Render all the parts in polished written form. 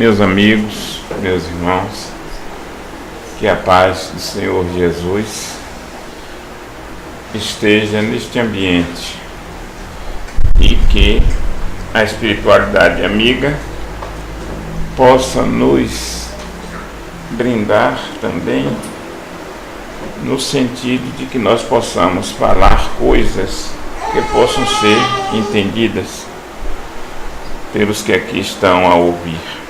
Meus amigos, meus irmãos, que a paz do Senhor Jesus esteja neste ambiente e que a espiritualidade amiga possa nos brindar também no sentido de que nós possamos falar coisas que possam ser entendidas pelos que aqui estão a ouvir.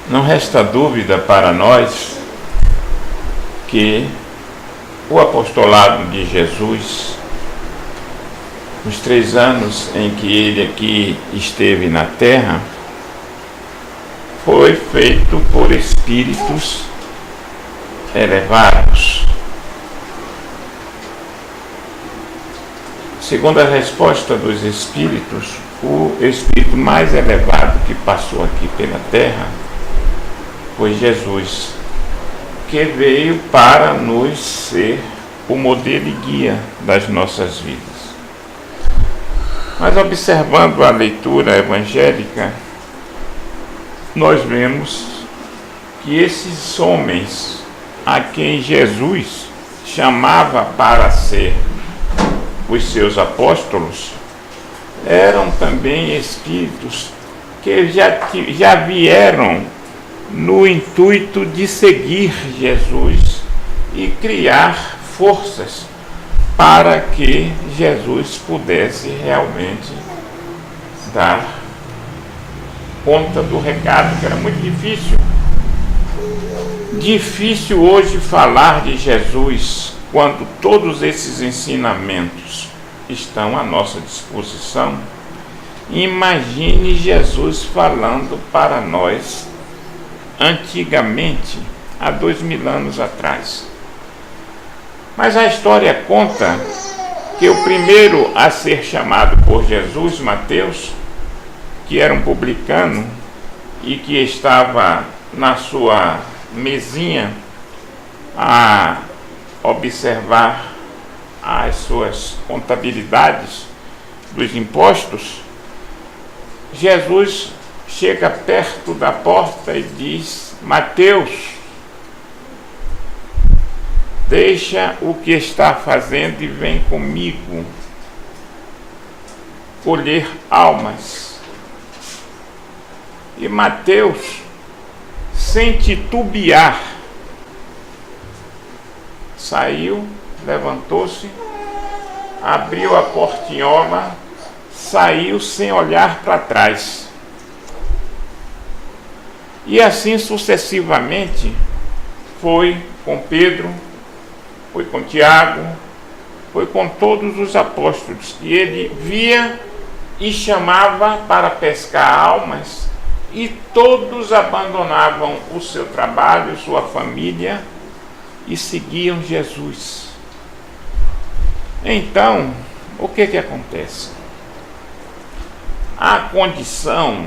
Não resta dúvida para nós que o apostolado de Jesus, nos 3 anos em que ele aqui esteve na terra, foi feito por espíritos elevados. Segundo a resposta dos espíritos, o espírito mais elevado que passou aqui pela terra foi Jesus, que veio para nos ser o modelo e guia das nossas vidas. Mas observando a leitura evangélica, nós vemos que esses homens a quem Jesus chamava para ser os seus apóstolos eram também espíritos que já vieram no intuito de seguir Jesus e criar forças para que Jesus pudesse realmente dar conta do recado, que era muito difícil. Difícil hoje falar de Jesus quando todos esses ensinamentos estão à nossa disposição. Imagine Jesus falando para nós antigamente, há 2000 anos atrás. Mas a história conta que o primeiro a ser chamado por Jesus, Mateus, que era um publicano e que estava na sua mesinha a observar as suas contabilidades dos impostos, Jesus chega perto da porta e diz: Mateus, deixa o que está fazendo e vem comigo colher almas. E Mateus, sem titubear, saiu, levantou-se, abriu a portinhola, saiu sem olhar para trás. E assim sucessivamente foi com Pedro, foi com Tiago, foi com todos os apóstolos, que ele via e chamava para pescar almas, e todos abandonavam o seu trabalho, sua família, e seguiam Jesus. Então, o que acontece? A condição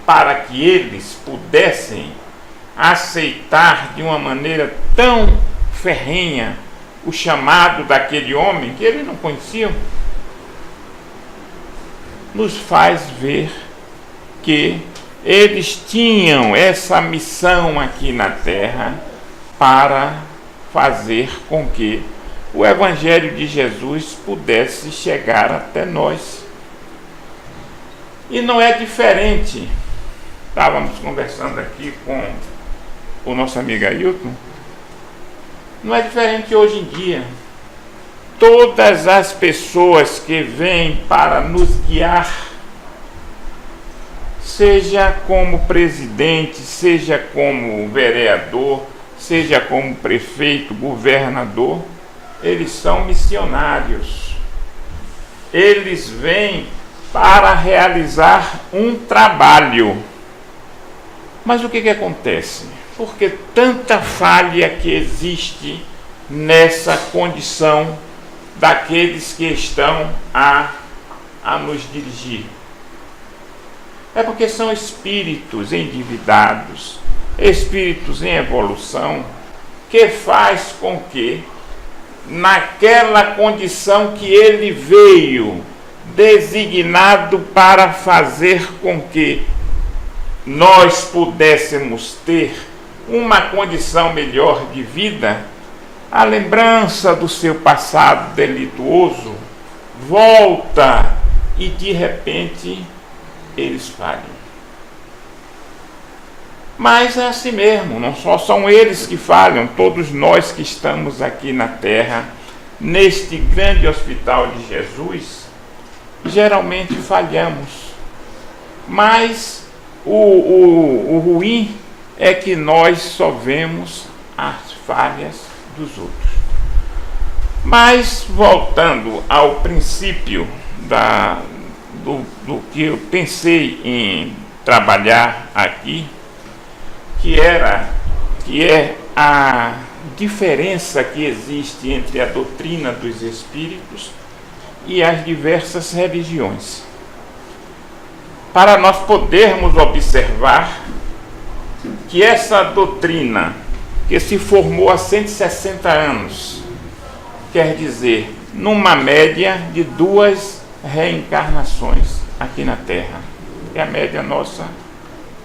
para que eles pudessem aceitar de uma maneira tão ferrenha o chamado daquele homem que eles não conheciam, nos faz ver que eles tinham essa missão aqui na terra para fazer com que o Evangelho de Jesus pudesse chegar até nós. E não é diferente. Estávamos conversando aqui com o nosso amigo Ailton. Não é diferente hoje em dia. Todas as pessoas que vêm para nos guiar, seja como presidente, seja como vereador, seja como prefeito, governador, eles são missionários. Eles vêm para realizar um trabalho. Mas o que acontece? Porque tanta falha que existe nessa condição daqueles que estão a nos dirigir. É porque são espíritos endividados, espíritos em evolução, que faz com que, naquela condição que ele veio, designado para fazer com que nós pudéssemos ter uma condição melhor de vida, a lembrança do seu passado delituoso volta e de repente eles falham. Mas é assim mesmo, não só são eles que falham, todos nós que estamos aqui na terra, neste grande hospital de Jesus, geralmente falhamos. Mas o ruim é que nós só vemos as falhas dos outros. Mas, voltando ao princípio do que eu pensei em trabalhar aqui, que é a diferença que existe entre a doutrina dos espíritos e as diversas religiões. Para nós podermos observar que essa doutrina, que se formou há 160 anos, quer dizer, numa média de 2 reencarnações aqui na Terra. E a média nossa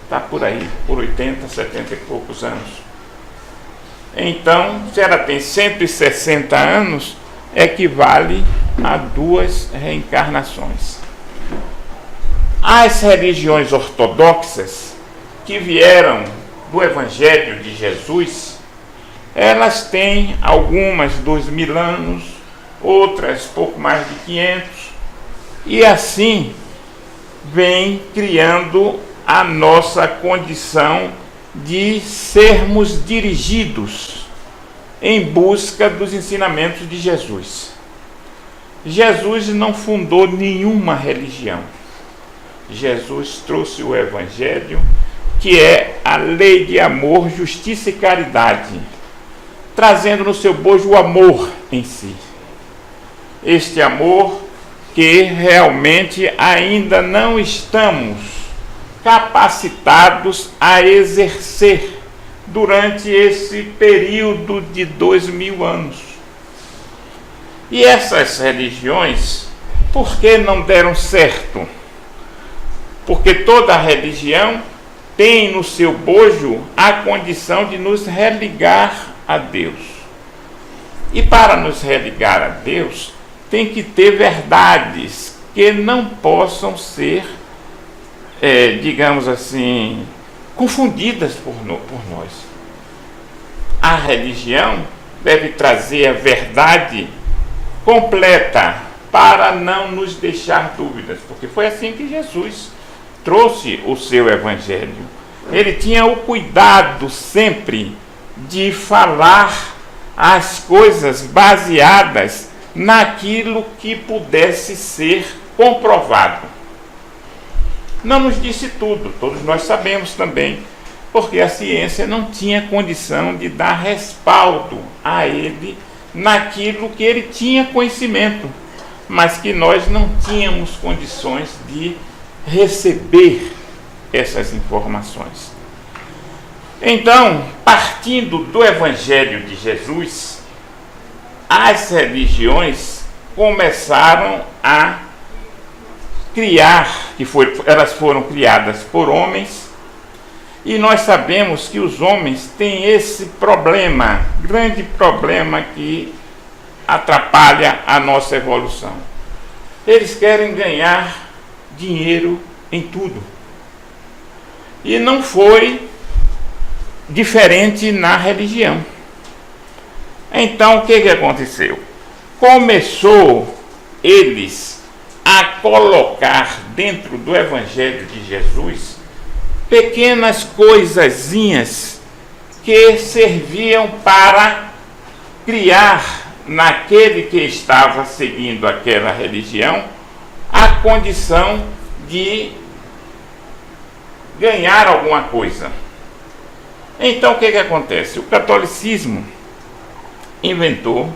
está por aí, por 80, 70 e poucos anos. Então, se ela tem 160 anos, equivale a 2 reencarnações. As religiões ortodoxas que vieram do Evangelho de Jesus, elas têm algumas 2.000 anos, outras pouco mais de 500, e assim vem criando a nossa condição de sermos dirigidos em busca dos ensinamentos de Jesus. Jesus não fundou nenhuma religião. Jesus trouxe o Evangelho, que é a lei de amor, justiça e caridade, trazendo no seu bojo o amor em si. Este amor que realmente ainda não estamos capacitados a exercer durante esse período de 2.000 anos. E essas religiões, por que não deram certo? Porque toda religião tem no seu bojo a condição de nos religar a Deus. E para nos religar a Deus, tem que ter verdades que não possam ser, digamos assim, confundidas por nós. A religião deve trazer a verdade completa para não nos deixar dúvidas, porque foi assim que Jesus trouxe o seu Evangelho. Ele tinha o cuidado sempre de falar as coisas baseadas naquilo que pudesse ser comprovado. Não nos disse tudo, todos nós sabemos também, porque a ciência não tinha condição de dar respaldo a ele naquilo que ele tinha conhecimento, mas que nós não tínhamos condições de receber essas informações. Então, partindo do Evangelho de Jesus, as religiões começaram a criar, elas foram criadas por homens, e nós sabemos que os homens têm esse problema, grande problema que atrapalha a nossa evolução. Eles querem ganhar dinheiro em tudo. E não foi diferente na religião. Então, o que aconteceu? Começou eles a colocar dentro do Evangelho de Jesus pequenas coisazinhas que serviam para criar naquele que estava seguindo aquela religião a condição de ganhar alguma coisa. Então, o que acontece? O catolicismo inventou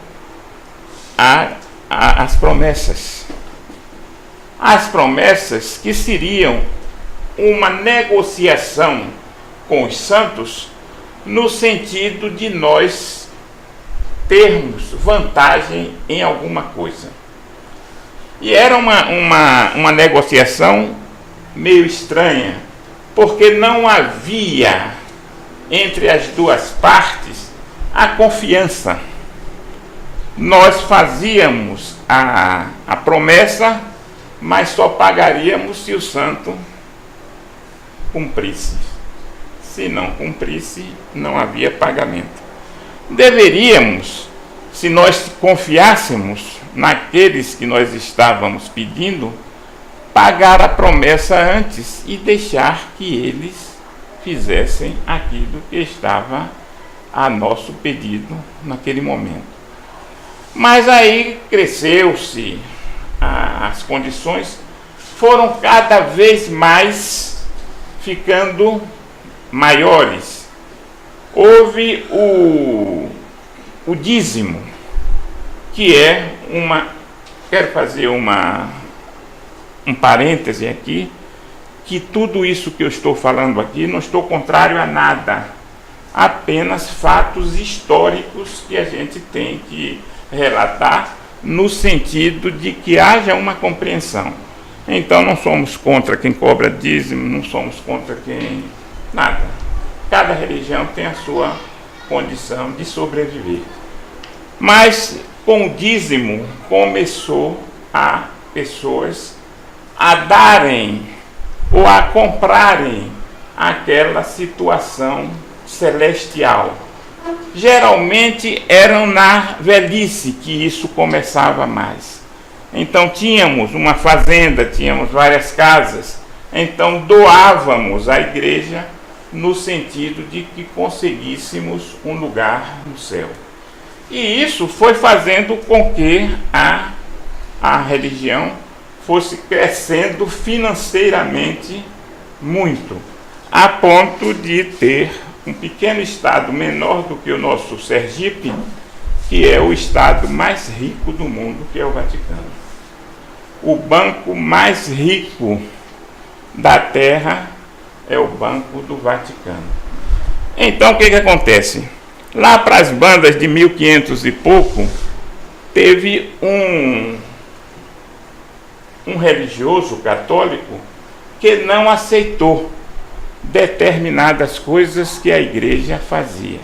as promessas. As promessas que seriam uma negociação com os santos no sentido de nós termos vantagem em alguma coisa. E era uma negociação meio estranha, porque não havia entre as duas partes a confiança. Nós fazíamos a promessa, mas só pagaríamos se o santo cumprisse. Se não cumprisse, não havia pagamento. Deveríamos, se nós confiássemos naqueles que nós estávamos pedindo, pagar a promessa antes e deixar que eles fizessem aquilo que estava a nosso pedido naquele momento. Mas aí cresceu-se, as condições foram cada vez mais ficando maiores. Houve o dízimo, que é quero fazer um parêntese aqui, que tudo isso que eu estou falando aqui, não estou contrário a nada, apenas fatos históricos que a gente tem que relatar no sentido de que haja uma compreensão. Então não somos contra quem cobra dízimo, não somos contra quem... nada. Cada religião tem a sua condição de sobreviver. Mas com o dízimo começou a pessoas a darem ou a comprarem aquela situação celestial. Geralmente eram na velhice que isso começava mais. Então tínhamos uma fazenda, tínhamos várias casas, então doávamos à igreja no sentido de que conseguíssemos um lugar no céu. E isso foi fazendo com que a religião fosse crescendo financeiramente muito, a ponto de ter um pequeno estado menor do que o nosso Sergipe, que é o estado mais rico do mundo, que é o Vaticano. O banco mais rico da Terra é o Banco do Vaticano. Então o que acontece? Lá para as bandas de 1500 e pouco, teve um religioso católico que não aceitou determinadas coisas que a igreja fazia.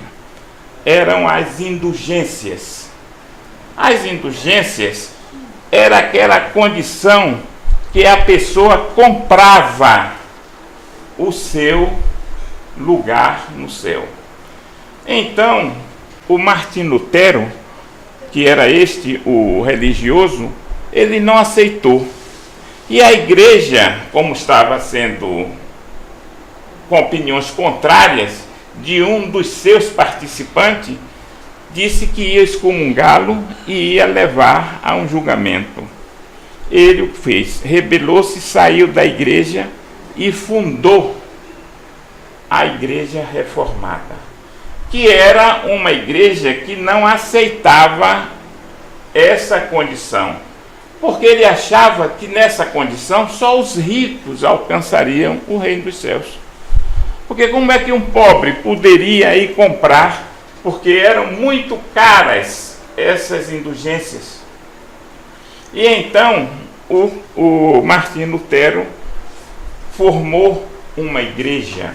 Eram as indulgências. As indulgências era aquela condição que a pessoa comprava o seu lugar no céu. Então, o Martim Lutero, que era o religioso, ele não aceitou. E a igreja, como estava sendo com opiniões contrárias de um dos seus participantes, disse que ia excomungá-lo e ia levar a um julgamento. Ele o fez, rebelou-se, saiu da igreja e fundou a Igreja Reformada, que era uma igreja que não aceitava essa condição, porque ele achava que nessa condição só os ricos alcançariam o reino dos céus. Porque como é que um pobre poderia ir comprar, porque eram muito caras essas indulgências? E então o Martim Lutero formou uma igreja,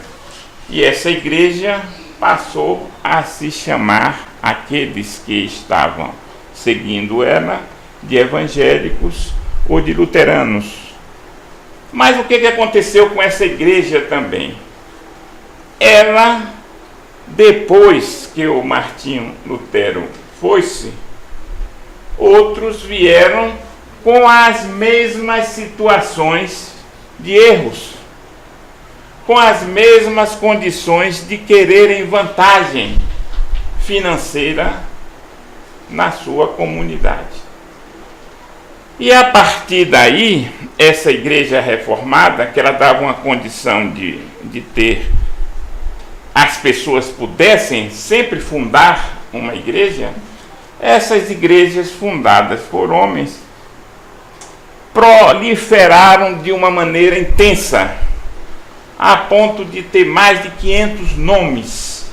e essa igreja passou a se chamar, aqueles que estavam seguindo ela, de evangélicos ou de luteranos. Mas o que aconteceu com essa igreja também? Ela, depois que o Martim Lutero foi-se, outros vieram com as mesmas situações de erros, com as mesmas condições de quererem vantagem financeira na sua comunidade. E a partir daí, essa igreja reformada, que ela dava uma condição de ter, as pessoas pudessem sempre fundar uma igreja, essas igrejas fundadas por homens proliferaram de uma maneira intensa, a ponto de ter mais de 500 nomes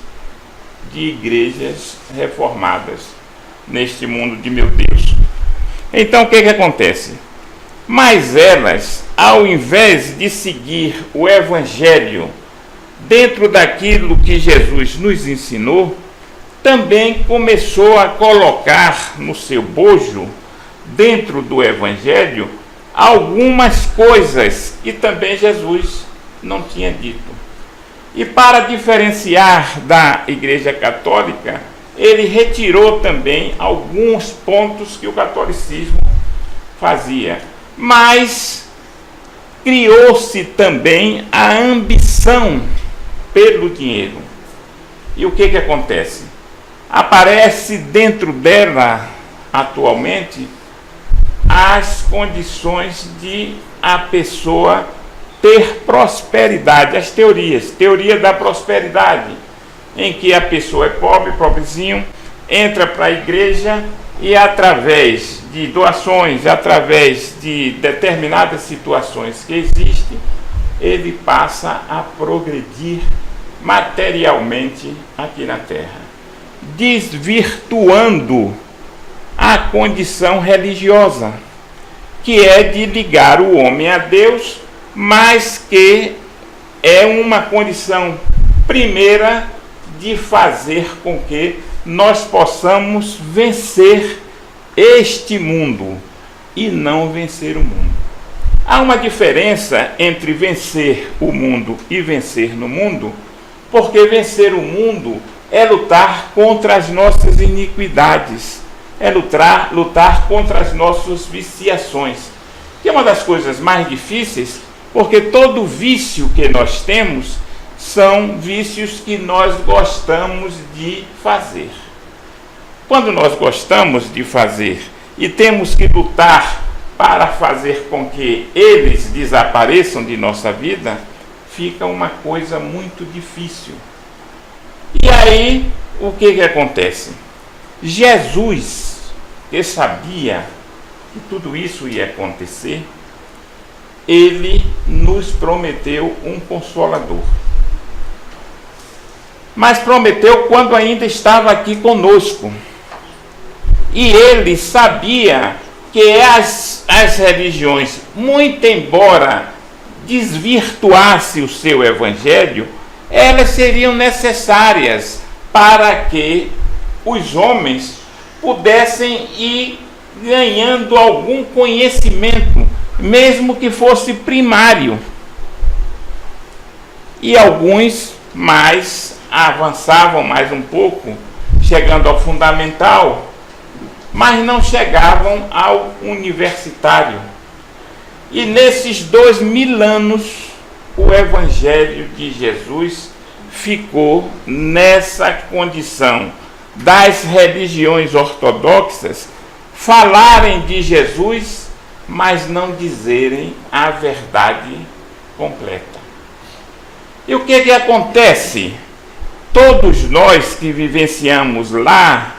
de igrejas reformadas neste mundo de meu Deus. Então o que acontece? Mas elas, ao invés de seguir o Evangelho dentro daquilo que Jesus nos ensinou, também começou a colocar no seu bojo, dentro do Evangelho, algumas coisas que também Jesus não tinha dito. E para diferenciar da Igreja Católica, ele retirou também alguns pontos que o catolicismo fazia. Mas criou-se também a ambição pelo dinheiro. E o que acontece? Aparece dentro dela, atualmente, as condições de a pessoa ter prosperidade, as teorias, teoria da prosperidade, em que a pessoa é pobre, pobrezinho, entra para a igreja e através de doações, através de determinadas situações que existem, ele passa a progredir materialmente aqui na Terra, desvirtuando a condição religiosa, que é de ligar o homem a Deus, mas que é uma condição primeira de fazer com que nós possamos vencer este mundo e não vencer o mundo. Há uma diferença entre vencer o mundo e vencer no mundo, porque vencer o mundo é lutar contra as nossas iniquidades, é lutar contra as nossas viciações, que é uma das coisas mais difíceis, porque todo vício que nós temos são vícios que nós gostamos de fazer. Quando nós gostamos de fazer e temos que lutar para fazer com que eles desapareçam de nossa vida, fica uma coisa muito difícil. E aí, o que acontece? Jesus, que sabia que tudo isso ia acontecer, ele nos prometeu um Consolador. Mas prometeu quando ainda estava aqui conosco. E ele sabia que as religiões, muito embora desvirtuasse o seu evangelho, elas seriam necessárias para que os homens pudessem ir ganhando algum conhecimento, mesmo que fosse primário. E alguns mais avançavam mais um pouco, chegando ao fundamental, mas não chegavam ao universitário. E nesses 2000 anos, o Evangelho de Jesus ficou nessa condição das religiões ortodoxas falarem de Jesus, mas não dizerem a verdade completa. E o que acontece? Todos nós que vivenciamos lá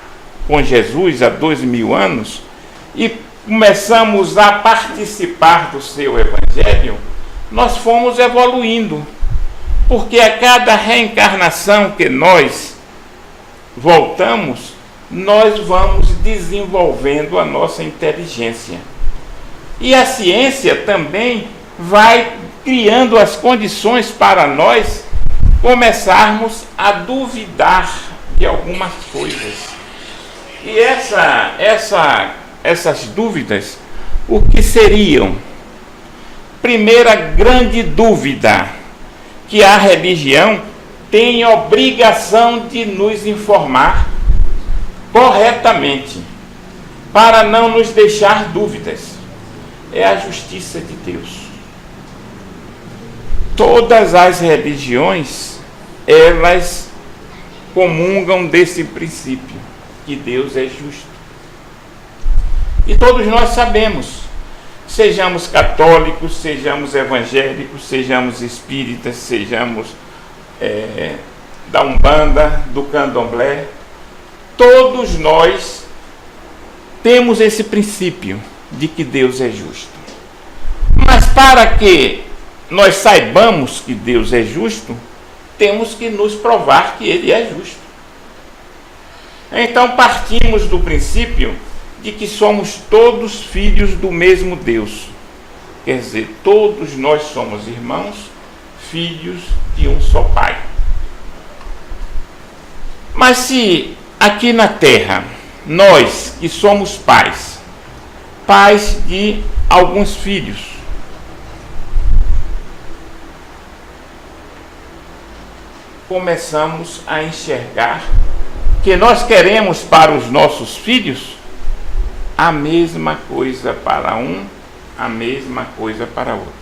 com Jesus há 2000 anos e começamos a participar do seu evangelho, nós fomos evoluindo, porque a cada reencarnação que nós voltamos, nós vamos desenvolvendo a nossa inteligência. E a ciência também vai criando as condições para nós começarmos a duvidar de algumas coisas. E essas dúvidas, o que seriam? Primeira grande dúvida, que a religião tem obrigação de nos informar corretamente, para não nos deixar dúvidas, é a justiça de Deus. Todas as religiões, elas comungam desse princípio, que Deus é justo. E todos nós sabemos, sejamos católicos, sejamos evangélicos, sejamos espíritas, sejamos da Umbanda, do Candomblé, todos nós temos esse princípio de que Deus é justo. Mas para que nós saibamos que Deus é justo, temos que nos provar que Ele é justo. Então partimos do princípio de que somos todos filhos do mesmo Deus. Quer dizer, todos nós somos irmãos, filhos de um só Pai. Mas se aqui na terra, nós que somos pais de alguns filhos, começamos a enxergar que nós queremos para os nossos filhos a mesma coisa para um, a mesma coisa para outro.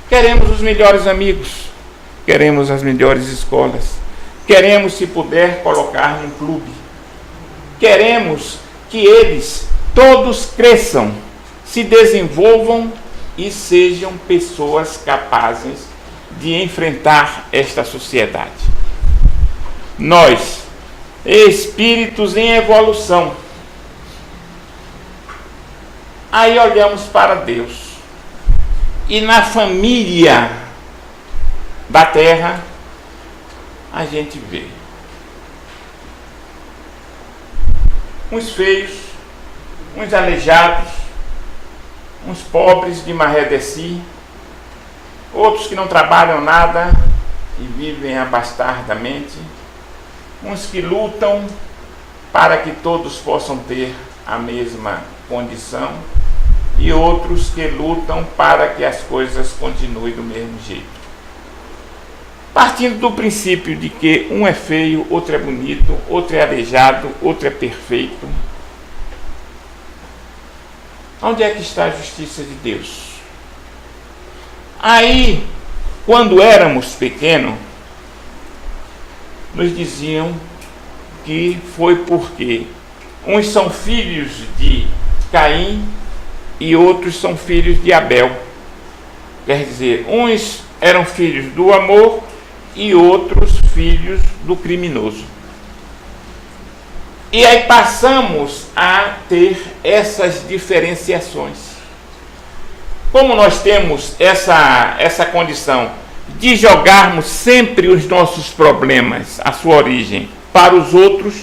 Queremos os melhores amigos, queremos as melhores escolas, queremos, se puder, colocar num clube. Queremos que eles todos cresçam, se desenvolvam e sejam pessoas capazes de enfrentar esta sociedade. Nós, espíritos em evolução, aí olhamos para Deus e na família da terra a gente vê uns feios, uns aleijados, uns pobres de maré-de-si, outros que não trabalham nada e vivem abastardamente, uns que lutam para que todos possam ter a mesma condição e outros que lutam para que as coisas continuem do mesmo jeito. Partindo do princípio de que um é feio, outro é bonito, outro é aleijado, outro é perfeito. Onde é que está a justiça de Deus? Aí, quando éramos pequenos, nos diziam que foi porque uns são filhos de Caim e outros são filhos de Abel. Quer dizer, uns eram filhos do amor e outros filhos do criminoso. E aí passamos a ter essas diferenciações. Como nós temos essa condição de jogarmos sempre os nossos problemas, a sua origem, para os outros,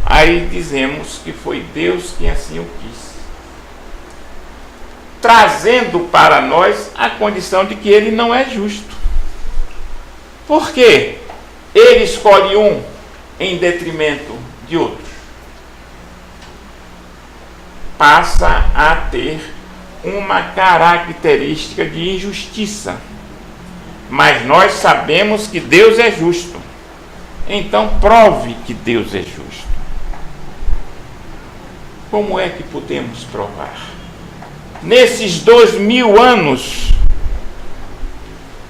aí dizemos que foi Deus quem assim o quis, trazendo para nós a condição de que Ele não é justo. Por quê? Ele escolhe um em detrimento de outros. Passa a ter uma característica de injustiça. Mas nós sabemos que Deus é justo. Então prove que Deus é justo. Como é que podemos provar? Nesses 2000 anos,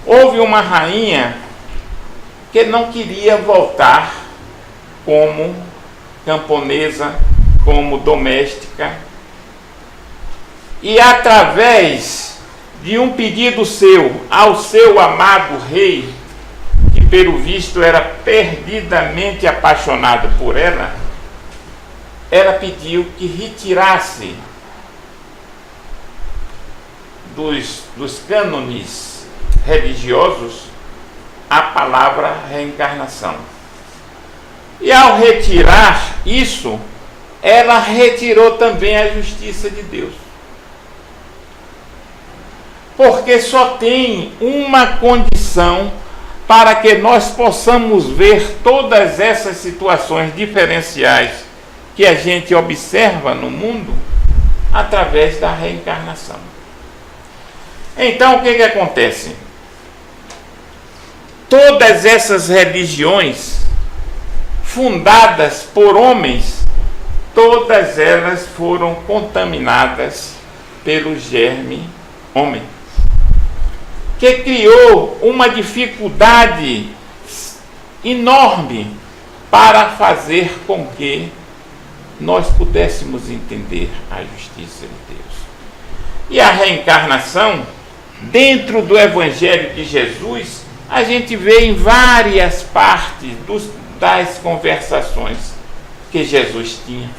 houve uma rainha que não queria voltar como camponesa, como doméstica. E através de um pedido seu ao seu amado rei, que pelo visto era perdidamente apaixonado por ela, ela pediu que retirasse dos cânones religiosos a palavra reencarnação. E ao retirar isso, ela retirou também a justiça de Deus. Porque só tem uma condição para que nós possamos ver todas essas situações diferenciais que a gente observa no mundo através da reencarnação. Então, o que acontece? Todas essas religiões fundadas por homens, todas elas foram contaminadas pelo germe homem, que criou uma dificuldade enorme para fazer com que nós pudéssemos entender a justiça de Deus. E a reencarnação, dentro do Evangelho de Jesus, a gente vê em várias partes das conversações que Jesus tinha.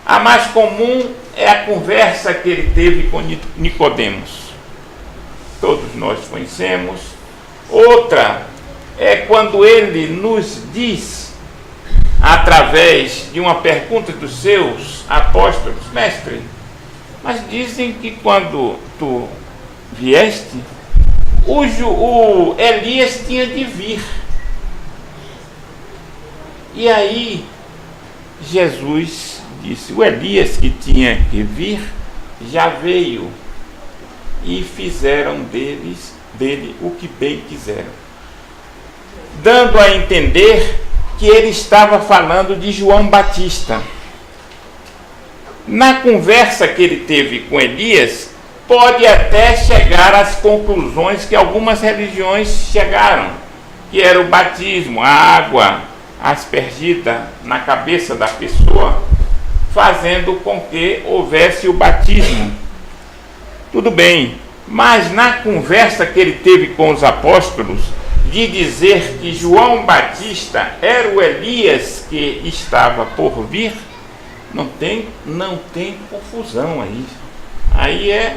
A mais comum é a conversa que ele teve com Nicodemos. Todos nós conhecemos. Outra é quando ele nos diz, através de uma pergunta dos seus apóstolos: mestre, Mas dizem que quando tu vieste, o Elias tinha de vir. E aí Jesus disse: o Elias que tinha que vir já veio, e fizeram dele o que bem quiseram, dando a entender que ele estava falando de João Batista. Na conversa que ele teve com Elias, pode até chegar às conclusões que algumas religiões chegaram, que era o batismo, a água aspergida na cabeça da pessoa, fazendo com que houvesse o batismo. Tudo bem, mas na conversa que ele teve com os apóstolos, de dizer que João Batista era o Elias que estava por vir, não tem confusão aí. Aí é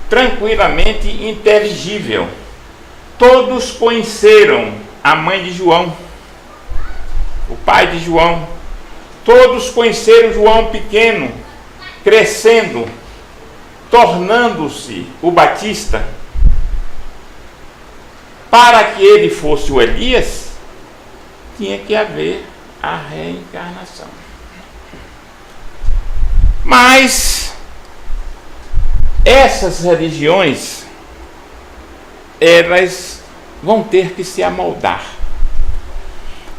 tranquilamente inteligível. Todos conheceram a mãe de João, o pai de João. Todos conheceram João pequeno, crescendo, tornando-se o Batista. Para que ele fosse o Elias, tinha que haver a reencarnação. Mas essas religiões, elas vão ter que se amoldar.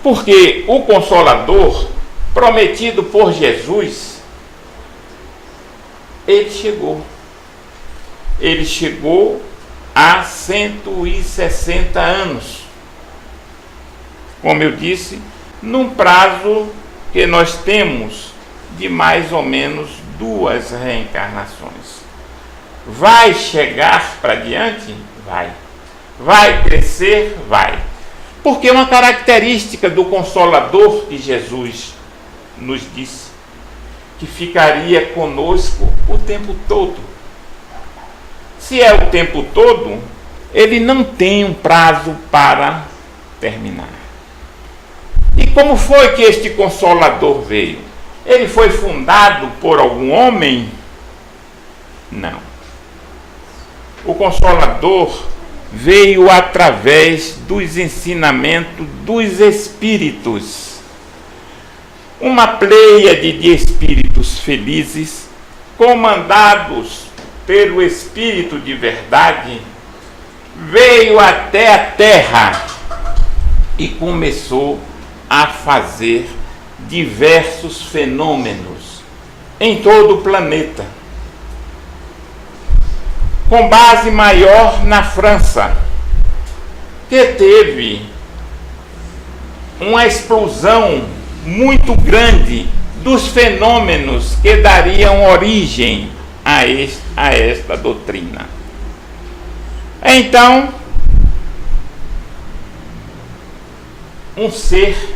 Porque o Consolador, prometido por Jesus, ele chegou. Ele chegou há 160 anos. Como eu disse, num prazo que nós temos de mais ou menos 2 reencarnações. Vai chegar para diante? Vai. Vai crescer? Vai. Porque uma característica do Consolador que Jesus nos disse, que ficaria conosco o tempo todo. Se é o tempo todo, ele não tem um prazo para terminar. E como foi que este Consolador veio? Ele foi fundado por algum homem? Não. O Consolador veio através dos ensinamentos dos Espíritos. Uma pleiade de espíritos felizes, comandados pelo Espírito de verdade, veio até a Terra e começou a fazer diversos fenômenos em todo o planeta. Com base maior na França, que teve uma explosão muito grande dos fenômenos que dariam origem a esta doutrina. Então, um ser,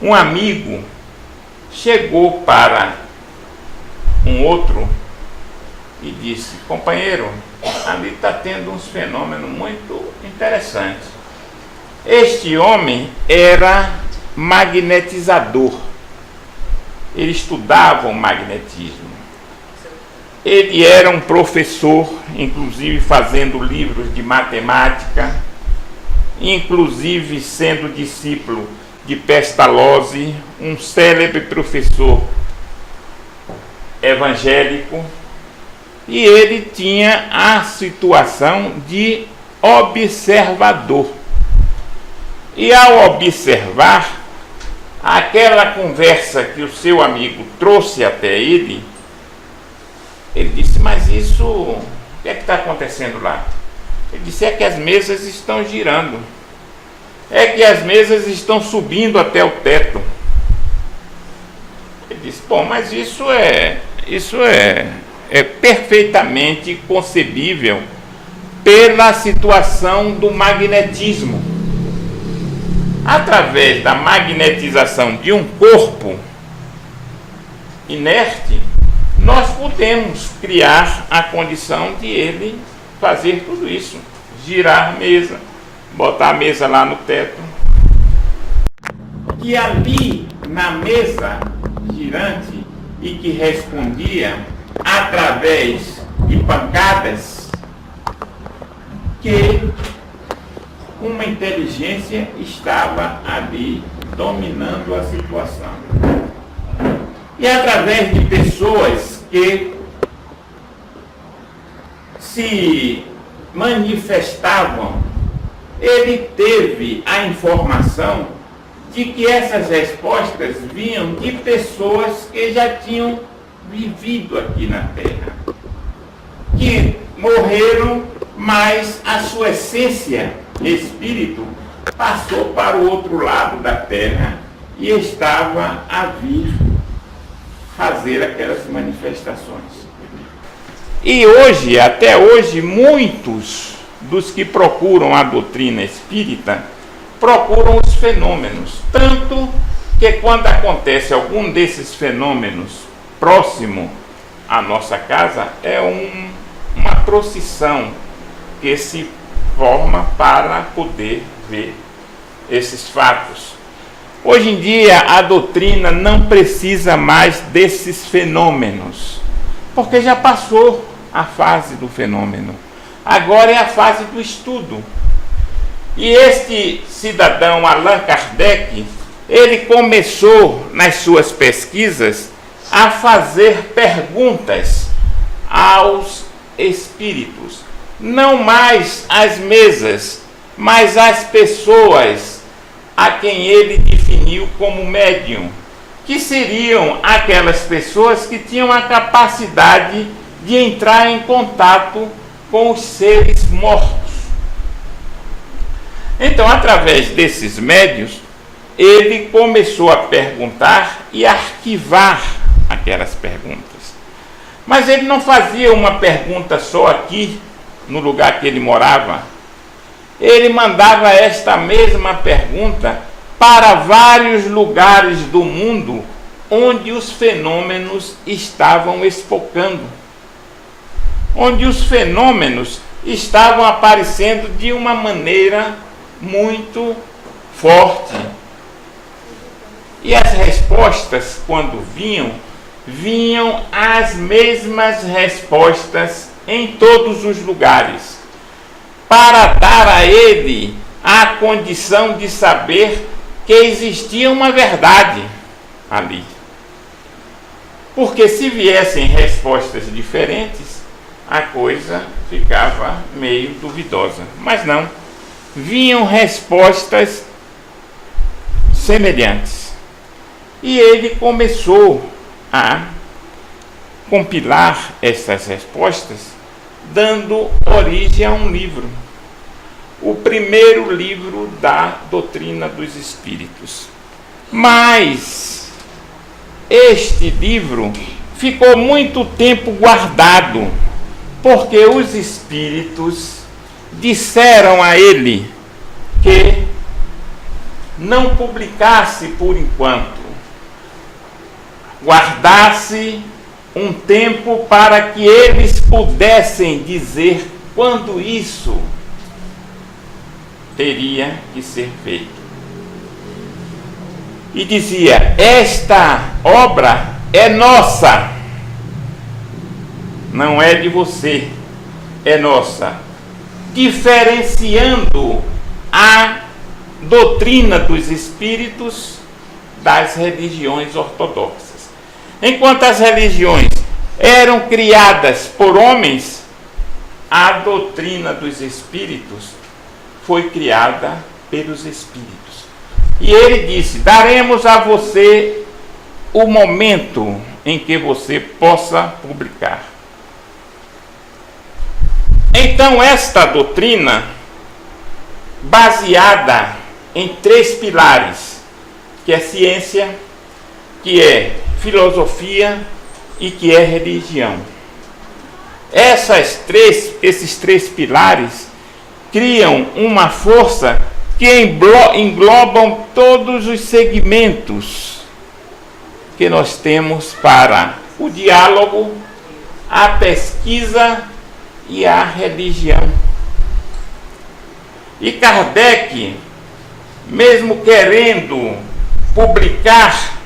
um amigo, chegou para um outro e disse: companheiro, ali está tendo uns fenômenos muito interessantes. Este homem era magnetizador. Ele estudava o magnetismo. Ele era um professor, inclusive fazendo livros de matemática, inclusive sendo discípulo de Pestalozzi, um célebre professor evangélico, e ele tinha a situação de observador. E ao observar aquela conversa que o seu amigo trouxe até ele, ele disse: mas isso, o que é que está acontecendo lá? Ele disse: é que as mesas estão girando, é que as mesas estão subindo até o teto. Ele disse: bom, mas isso é perfeitamente concebível pela situação do magnetismo. Através da magnetização de um corpo inerte, nós podemos criar a condição de ele fazer tudo isso, girar a mesa, botar a mesa lá no teto. E ali, na mesa girante, e que respondia através de pancadas, que uma inteligência estava ali dominando a situação. E através de pessoas que se manifestavam, ele teve a informação de que essas respostas vinham de pessoas que já tinham vivido aqui na Terra, que morreram, mas a sua essência, espírito, passou para o outro lado da Terra e estava a vir fazer aquelas manifestações. E hoje, até hoje, muitos dos que procuram a doutrina espírita procuram os fenômenos, tanto que quando acontece algum desses fenômenos próximo à nossa casa, é uma procissão que se forma para poder ver esses fatos. Hoje em dia, a doutrina não precisa mais desses fenômenos, porque já passou a fase do fenômeno. Agora é a fase do estudo. E este cidadão, Allan Kardec, ele começou nas suas pesquisas a fazer perguntas aos espíritos. Não mais às mesas, mas às pessoas a quem ele definiu como médium, que seriam aquelas pessoas que tinham a capacidade de entrar em contato com os seres mortos. Então, através desses médiuns, ele começou a perguntar e arquivar aquelas perguntas. Mas ele não fazia uma pergunta só aqui, no lugar que ele morava. Ele mandava esta mesma pergunta para vários lugares do mundo onde os fenômenos estavam espocando, onde os fenômenos estavam aparecendo de uma maneira muito forte. E as respostas, quando vinham as mesmas respostas em todos os lugares, para dar a ele a condição de saber que existia uma verdade ali. Porque se viessem respostas diferentes, a coisa ficava meio duvidosa. Mas não, vinham respostas semelhantes. E ele começou a compilar essas respostas, dando origem a um livro. O primeiro livro da doutrina dos espíritos. Mas este livro ficou muito tempo guardado, porque os espíritos disseram a ele que não publicasse por enquanto, guardasse um tempo para que eles pudessem dizer quando isso teria que ser feito. E dizia: esta obra é nossa, não é de você, é nossa, diferenciando a doutrina dos espíritos das religiões ortodoxas. Enquanto as religiões eram criadas por homens, a doutrina dos espíritos foi criada pelos espíritos. E ele disse: daremos a você o momento em que você possa publicar. Então, esta doutrina, baseada em 3 pilares, que é ciência, que é filosofia e que é religião. Esses três pilares criam uma força que englobam todos os segmentos que nós temos para o diálogo, a pesquisa e a religião. E Kardec, mesmo querendo publicar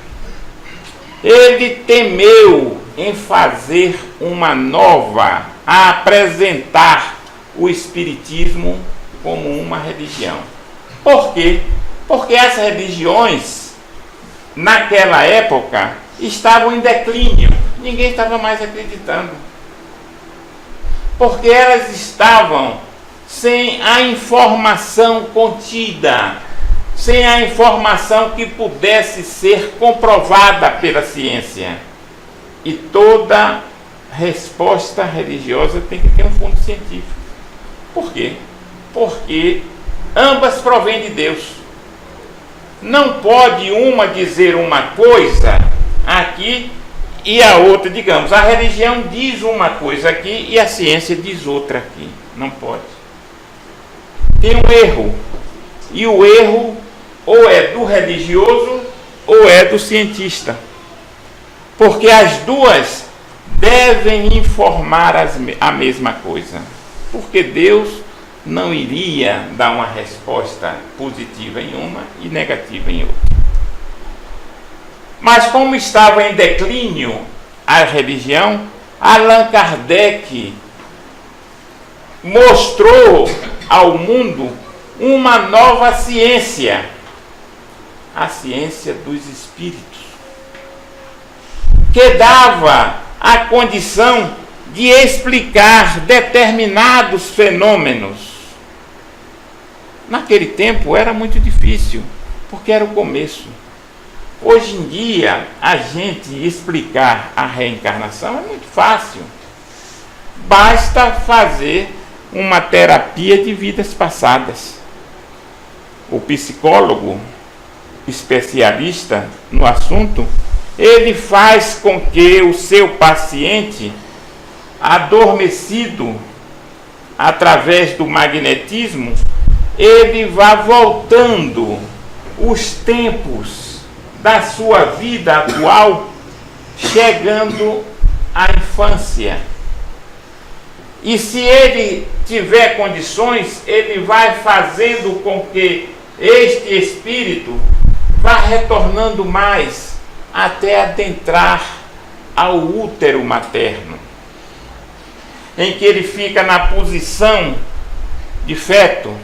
ele temeu em fazer uma nova, a apresentar o Espiritismo como uma religião. Por quê? Porque as religiões, naquela época, estavam em declínio. Ninguém estava mais acreditando. Porque elas estavam sem a informação contida, sem a informação que pudesse ser comprovada pela ciência. E toda resposta religiosa tem que ter um fundo científico. Por quê? Porque ambas provêm de Deus. Não pode uma dizer uma coisa aqui e a outra, digamos, a religião diz uma coisa aqui e a ciência diz outra aqui. Não pode. Tem um erro. E o erro ou é do religioso ou é do cientista. Porque as duas devem informar a mesma coisa. Porque Deus não iria dar uma resposta positiva em uma e negativa em outra. Mas como estava em declínio a religião, Allan Kardec mostrou ao mundo uma nova ciência, a ciência dos espíritos, que dava a condição de explicar determinados fenômenos. Naquele tempo era muito difícil, porque era o começo. Hoje em dia, a gente explicar a reencarnação é muito fácil. Basta fazer uma terapia de vidas passadas. O psicólogo especialista no assunto, ele faz com que o seu paciente, adormecido através do magnetismo, ele vá voltando os tempos da sua vida atual, chegando à infância. E se ele tiver condições, ele vai fazendo com que este espírito vá retornando mais até adentrar ao útero materno, em que ele fica na posição de feto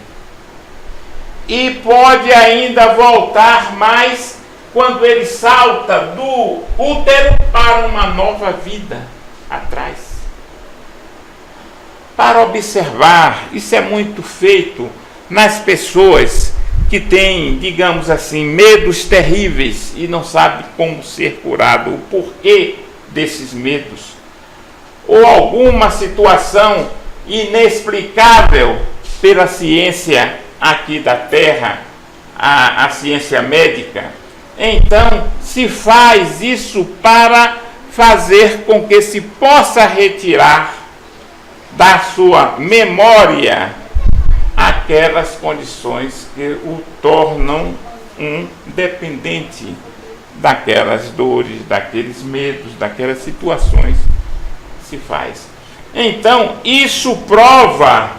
e pode ainda voltar mais quando ele salta do útero para uma nova vida atrás. Para observar, isso é muito feito nas pessoas que têm, digamos assim, medos terríveis e não sabem como ser curado, o porquê desses medos, ou alguma situação inexplicável pela ciência aqui da Terra, a ciência médica. Então, se faz isso para fazer com que se possa retirar da sua memória aquelas condições que o tornam um dependente daquelas dores, daqueles medos, daquelas situações. Se faz. Então, isso prova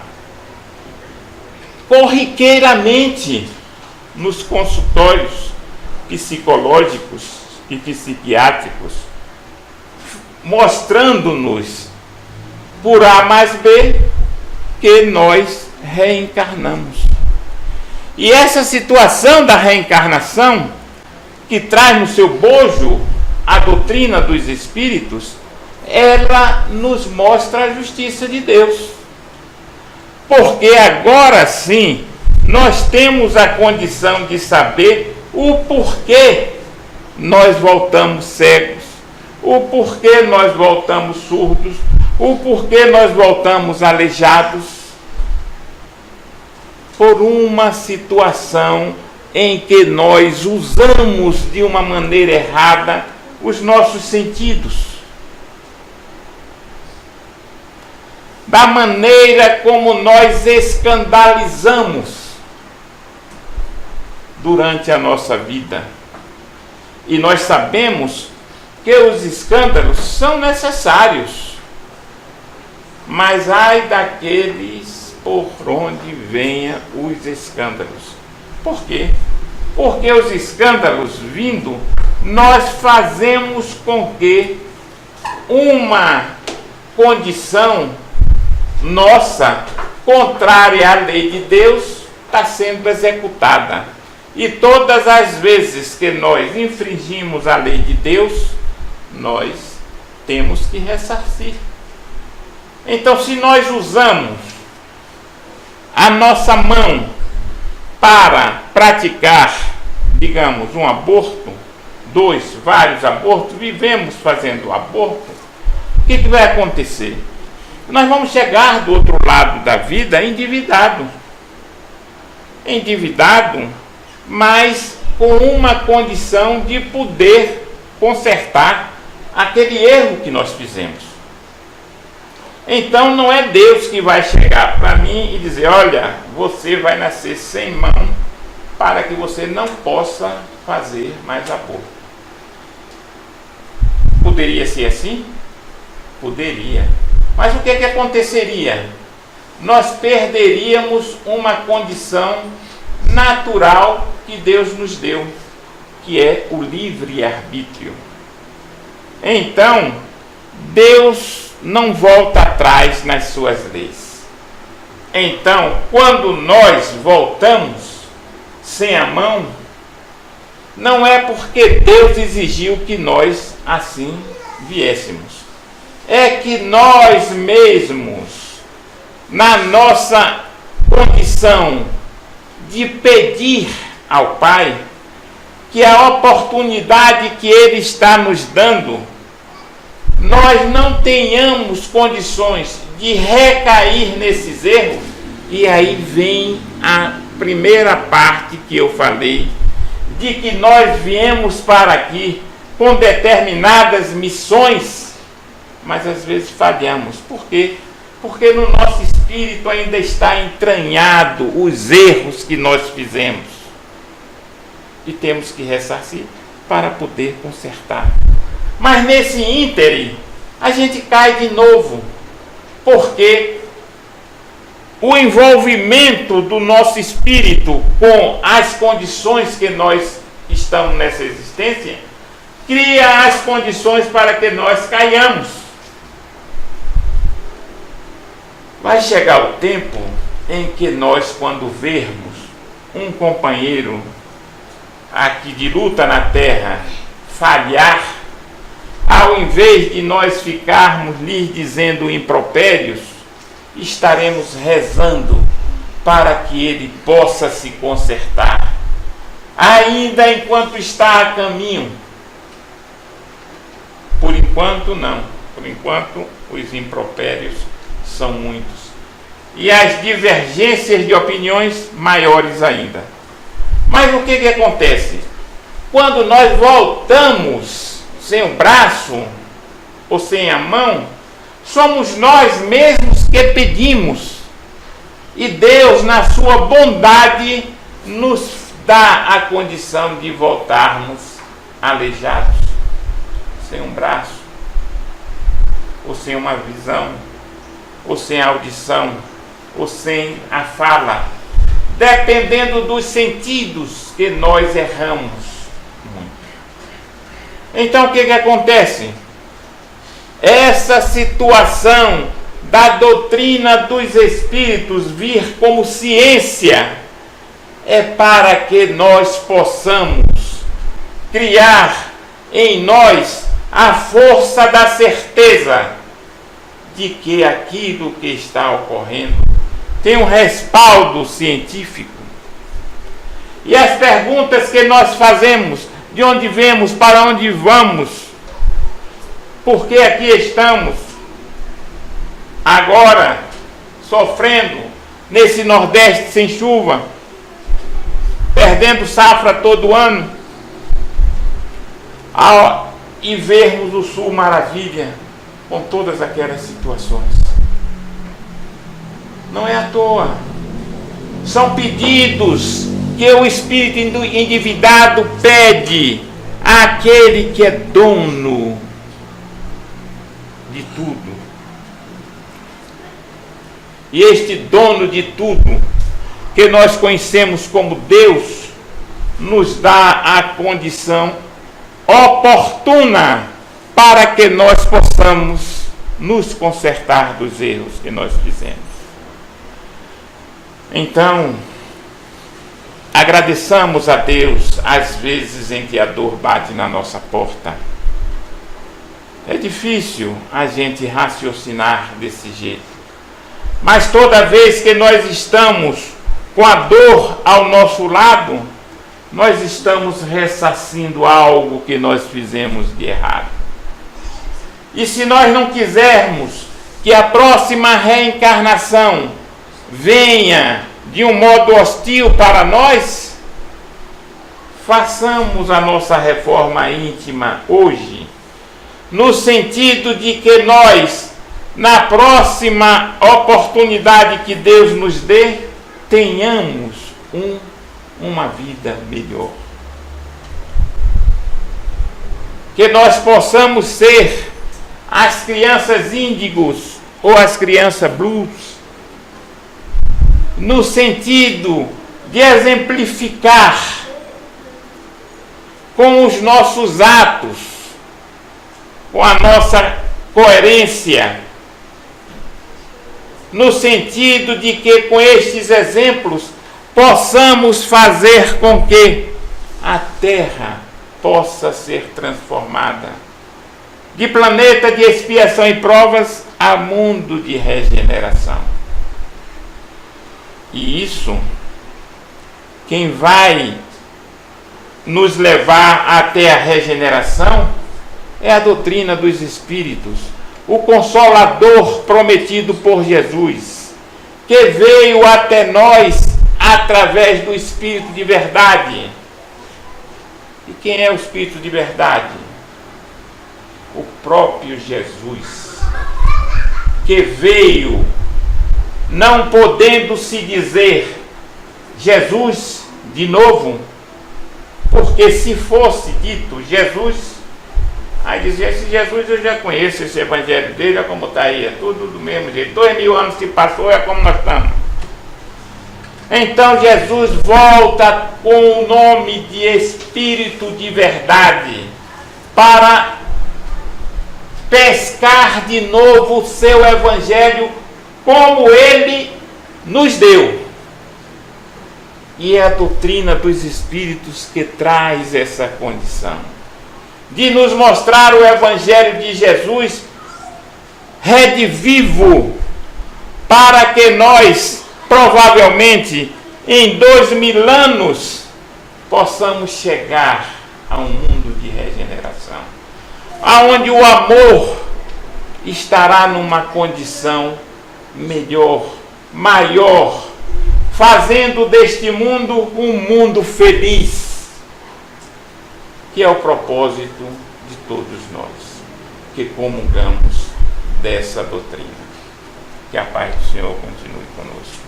corriqueiramente nos consultórios psicológicos e psiquiátricos, mostrando-nos por A mais B que nós reencarnamos. E essa situação da reencarnação, que traz no seu bojo a doutrina dos espíritos, ela nos mostra a justiça de Deus. Porque agora sim, nós temos a condição de saber o porquê nós voltamos cegos, o porquê nós voltamos surdos, o porquê nós voltamos aleijados, por uma situação em que nós usamos de uma maneira errada os nossos sentidos, da maneira como nós escandalizamos durante a nossa vida. E nós sabemos que os escândalos são necessários, mas ai daqueles por onde venham os escândalos. Por quê? Porque os escândalos vindo nós fazemos com que uma condição nossa, contrária à lei de Deus, está sendo executada. E todas as vezes que nós infringimos a lei de Deus, nós temos que ressarcir. Então, se nós usamos a nossa mão para praticar, digamos, um aborto, vários abortos, vivemos fazendo aborto, o que vai acontecer? Nós vamos chegar do outro lado da vida endividado, mas com uma condição de poder consertar aquele erro que nós fizemos. Então não é Deus que vai chegar para mim e dizer: olha, você vai nascer sem mão para que você não possa fazer mais aborto. Poderia ser assim? Poderia. Mas o que aconteceria? Nós perderíamos uma condição natural que Deus nos deu, que é o livre-arbítrio. Então, Deus não volta atrás nas suas leis. Então, quando nós voltamos sem a mão, não é porque Deus exigiu que nós assim viéssemos. É que nós mesmos, na nossa condição de pedir ao Pai que a oportunidade que Ele está nos dando, nós não tenhamos condições de recair nesses erros. E aí vem a primeira parte que eu falei, de que nós viemos para aqui com determinadas missões, mas às vezes falhamos. Por quê? Porque no nosso espírito ainda está entranhado os erros que nós fizemos. E temos que ressarcir para poder consertar. Mas nesse íntere, a gente cai de novo. Porque o envolvimento do nosso espírito com as condições que nós estamos nessa existência, cria as condições para que nós caiamos. Vai chegar o tempo em que nós, quando vermos um companheiro aqui de luta na terra falhar, ao invés de nós ficarmos lhes dizendo impropérios, estaremos rezando para que ele possa se consertar, ainda enquanto está a caminho. Por enquanto não, por enquanto os impropérios são muitos e as divergências de opiniões maiores ainda. Mas o que acontece? Quando nós voltamos sem o braço ou sem a mão, somos nós mesmos que pedimos, e Deus, na sua bondade, nos dá a condição de voltarmos aleijados, sem um braço, ou sem uma visão, ou sem a audição, ou sem a fala, dependendo dos sentidos que nós erramos muito. Então o que acontece? Essa situação da doutrina dos espíritos vir como ciência é para que nós possamos criar em nós a força da certeza de que aquilo que está ocorrendo tem um respaldo científico. E as perguntas que nós fazemos, de onde vemos, para onde vamos, por que aqui estamos agora sofrendo nesse Nordeste sem chuva, perdendo safra todo ano, e vermos o Sul maravilha com todas aquelas situações. Não é à toa. São pedidos que o espírito endividado pede àquele que é dono de tudo. E este dono de tudo, que nós conhecemos como Deus, nos dá a condição oportuna para que nós possamos nos consertar dos erros que nós fizemos. Então, agradeçamos a Deus às vezes em que a dor bate na nossa porta. É difícil a gente raciocinar desse jeito, mas toda vez que nós estamos com a dor ao nosso lado, nós estamos ressarcindo algo que nós fizemos de errado. E se nós não quisermos que a próxima reencarnação venha de um modo hostil para nós, façamos a nossa reforma íntima hoje, no sentido de que nós, na próxima oportunidade que Deus nos dê, tenhamos uma vida melhor. Que nós possamos ser as crianças índigos ou as crianças blues, no sentido de exemplificar com os nossos atos, com a nossa coerência, no sentido de que com estes exemplos possamos fazer com que a Terra possa ser transformada de planeta de expiação e provas a mundo de regeneração. E isso, quem vai nos levar até a regeneração é a doutrina dos Espíritos, o Consolador prometido por Jesus, que veio até nós através do Espírito de verdade. E quem é o Espírito de verdade? O próprio Jesus, que veio, não podendo se dizer Jesus de novo, porque se fosse dito Jesus, aí dizia, esse Jesus eu já conheço, esse evangelho dele, é como está aí, é tudo do mesmo jeito, 2000 anos se passou, é como nós estamos. Então Jesus volta com o nome de Espírito de verdade, para pescar de novo o seu evangelho como ele nos deu. E é a doutrina dos Espíritos que traz essa condição de nos mostrar o evangelho de Jesus redivivo, para que nós, provavelmente, em 2000 anos, possamos chegar a um mundo de regeneração, aonde o amor estará numa condição melhor, maior, fazendo deste mundo um mundo feliz, que é o propósito de todos nós que comungamos dessa doutrina. Que a paz do Senhor continue conosco.